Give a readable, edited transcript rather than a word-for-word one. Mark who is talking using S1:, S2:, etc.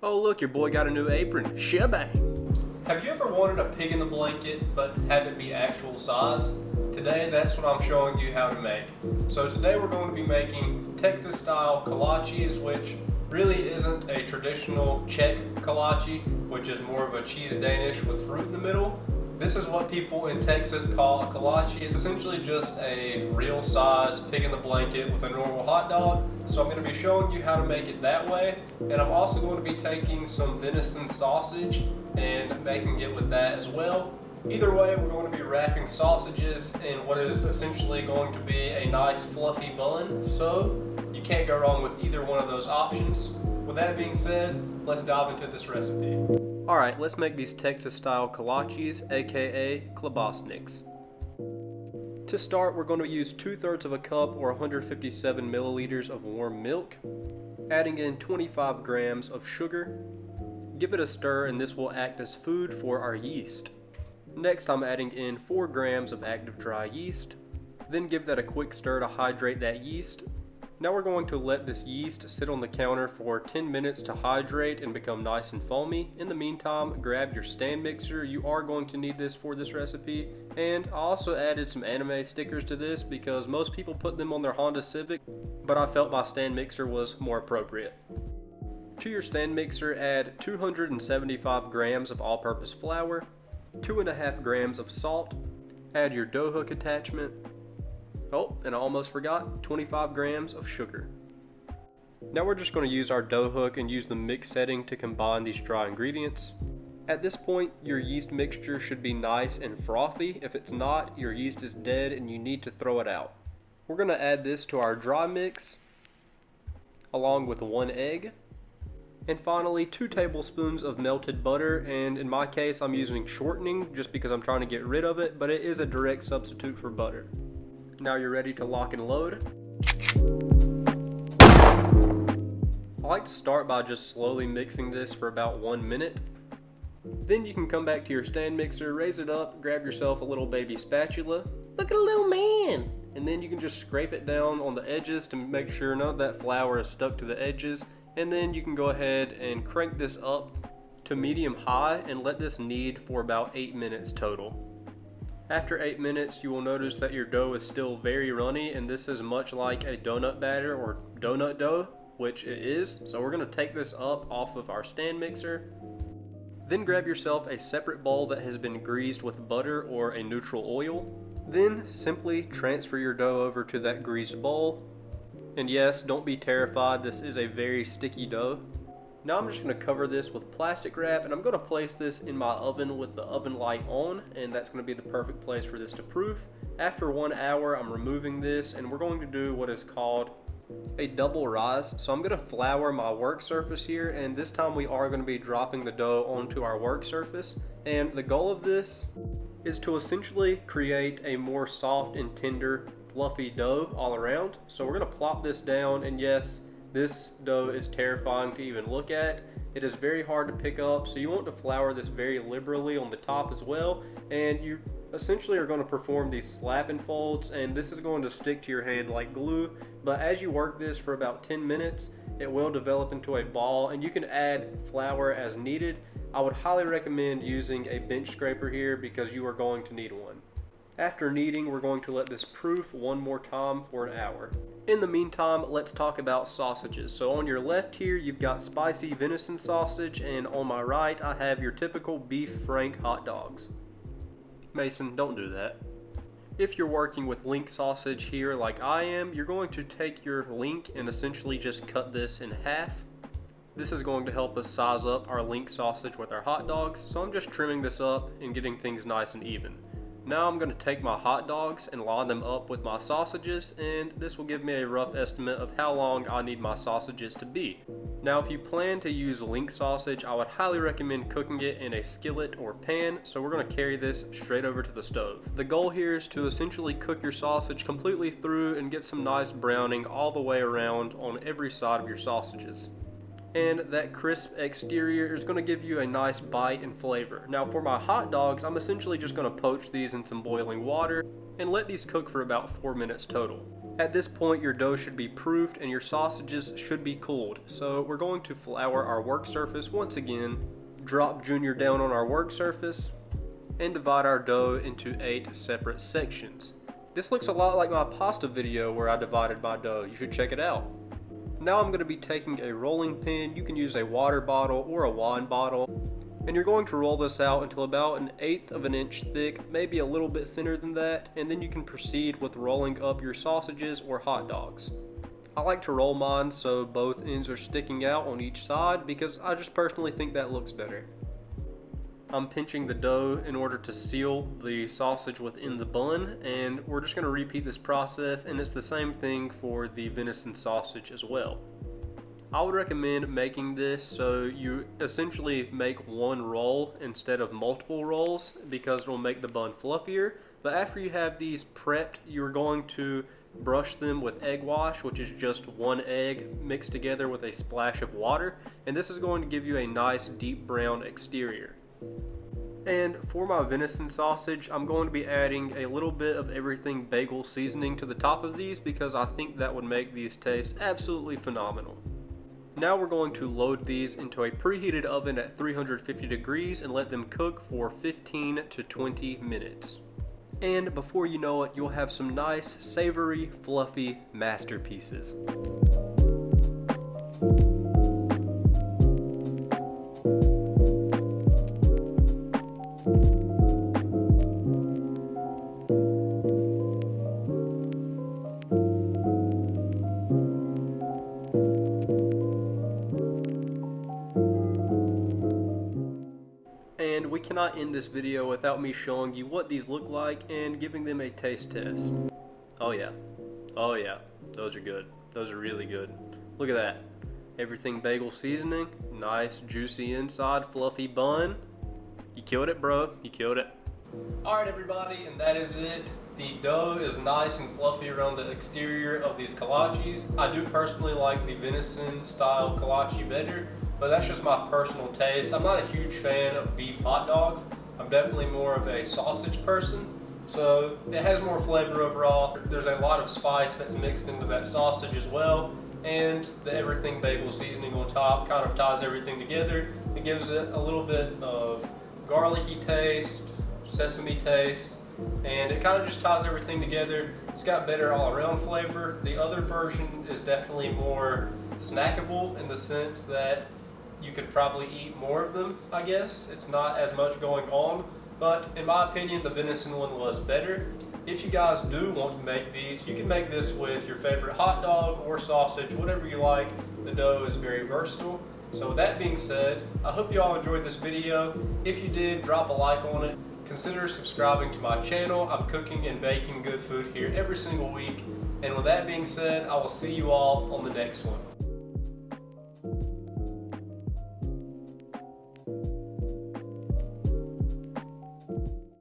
S1: Oh look, your boy got a new apron. Shebang! Have you ever wanted a pig in the blanket but have it be actual size? Today that's what I'm showing you how to make. So today we're going to be making Texas style kolaches, which really isn't a traditional Czech kolache, which is more of a cheese Danish with fruit in the middle. This is what people in Texas call a kolache. It's essentially just a real size pig in the blanket with a normal hot dog. So I'm going to be showing you how to make it that way. And I'm also going to be taking some venison sausage and making it with that as well. Either way, we're going to be wrapping sausages in what is essentially going to be a nice fluffy bun. So you can't go wrong with either one of those options. With that being said, let's dive into this recipe. Alright, let's make these Texas style kolaches, aka Klobasneks. To start, we're going to use 2/3 of a cup or 157 milliliters of warm milk, adding in 25 grams of sugar. Give it a stir and this will act as food for our yeast. Next, I'm adding in 4 grams of active dry yeast, then give that a quick stir to hydrate that yeast. Now we're going to let this yeast sit on the counter for 10 minutes to hydrate and become nice and foamy. In the meantime, grab your stand mixer. You are going to need this for this recipe. And I also added some anime stickers to this because most people put them on their Honda Civic, but I felt my stand mixer was more appropriate. To your stand mixer, add 275 grams of all-purpose flour, 2.5 grams of salt, add your dough hook attachment. Oh, and I almost forgot, 25 grams of sugar. Now we're just going to use our dough hook and use the mix setting to combine these dry ingredients. At this point, your yeast mixture should be nice and frothy. If it's not, your yeast is dead and you need to throw it out. We're going to add this to our dry mix, along with 1 egg. And finally, 2 tablespoons of melted butter, and in my case I'm using shortening just because I'm trying to get rid of it, but it is a direct substitute for butter. Now you're ready to lock and load. I like to start by just slowly mixing this for about 1 minute. Then you can come back to your stand mixer, raise it up, grab yourself a little baby spatula. Look at a little man! And then you can just scrape it down on the edges to make sure none of that flour is stuck to the edges. And then you can go ahead and crank this up to medium high and let this knead for about 8 minutes total. After 8 minutes, you will notice that your dough is still very runny, and this is much like a donut batter or donut dough, which it is. So we're going to take this up off of our stand mixer. Then grab yourself a separate bowl that has been greased with butter or a neutral oil. Then simply transfer your dough over to that greased bowl. And yes, don't be terrified, this is a very sticky dough. Now I'm just going to cover this with plastic wrap, and I'm going to place this in my oven with the oven light on, and that's going to be the perfect place for this to proof. After 1 hour, I'm removing this, and we're going to do what is called a double rise. So I'm going to flour my work surface here, and this time we are going to be dropping the dough onto our work surface. And the goal of this is to essentially create a more soft and tender, fluffy dough all around. So we're going to plop this down, and yes, this dough is terrifying to even look at. It is very hard to pick up, so you want to flour this very liberally on the top as well, and you essentially are going to perform these slap and folds, and this is going to stick to your hand like glue. But as you work this for about 10 minutes, it will develop into a ball, and you can add flour as needed. I would highly recommend using a bench scraper here because you are going to need one. After kneading, we're going to let this proof one more time for an hour. In the meantime, let's talk about sausages. So on your left here, you've got spicy venison sausage, and on my right, I have your typical beef frank hot dogs. Mason, don't do that. If you're working with link sausage here like I am, you're going to take your link and essentially just cut this in half. This is going to help us size up our link sausage with our hot dogs, so I'm just trimming this up and getting things nice and even. Now I'm going to take my hot dogs and line them up with my sausages, and this will give me a rough estimate of how long I need my sausages to be. Now if you plan to use link sausage, I would highly recommend cooking it in a skillet or pan, so we're going to carry this straight over to the stove. The goal here is to essentially cook your sausage completely through and get some nice browning all the way around on every side of your sausages. And that crisp exterior is going to give you a nice bite and flavor. Now for my hot dogs, I'm essentially just going to poach these in some boiling water and let these cook for about 4 minutes total. At this point, your dough should be proofed and your sausages should be cooled. So we're going to flour our work surface once again, drop Junior down on our work surface, and divide our dough into 8 separate sections. This looks a lot like my pasta video where I divided my dough. You should check it out. Now I'm going to be taking a rolling pin. You can use a water bottle or a wine bottle. And you're going to roll this out until about 1/8 of an inch thick, maybe a little bit thinner than that, and then you can proceed with rolling up your sausages or hot dogs. I like to roll mine so both ends are sticking out on each side because I just personally think that looks better. I'm pinching the dough in order to seal the sausage within the bun, and we're just going to repeat this process, and it's the same thing for the venison sausage as well. I would recommend making this so you essentially make one roll instead of multiple rolls because it will make the bun fluffier. But after you have these prepped, you're going to brush them with egg wash, which is just 1 egg mixed together with a splash of water, and this is going to give you a nice deep brown exterior. And for my venison sausage, I'm going to be adding a little bit of everything bagel seasoning to the top of these because I think that would make these taste absolutely phenomenal. Now we're going to load these into a preheated oven at 350 degrees and let them cook for 15 to 20 minutes. And before you know it, you'll have some nice, savory, fluffy masterpieces. And we cannot end this video without me showing you what these look like and giving them a taste test. Oh yeah, those are good. Those are really good. Look at that. Everything bagel seasoning, nice juicy inside, fluffy bun. You killed it, bro, you killed it. Alright everybody, and that is it. The dough is nice and fluffy around the exterior of these kolaches. I do personally like the venison style kolache better, but that's just my personal taste. I'm not a huge fan of beef hot dogs. I'm definitely more of a sausage person. So it has more flavor overall. There's a lot of spice that's mixed into that sausage as well. And the everything bagel seasoning on top kind of ties everything together. It gives it a little bit of garlicky taste, sesame taste, and it kind of just ties everything together. It's got better all around flavor. The other version is definitely more snackable in the sense that you could probably eat more of them, I guess. It's not as much going on, but in my opinion, the venison one was better. If you guys do want to make these, you can make this with your favorite hot dog or sausage, whatever you like. The dough is very versatile. So with that being said, I hope you all enjoyed this video. If you did, drop a like on it. Consider subscribing to my channel. I'm cooking and baking good food here every single week. And with that being said, I will see you all on the next one.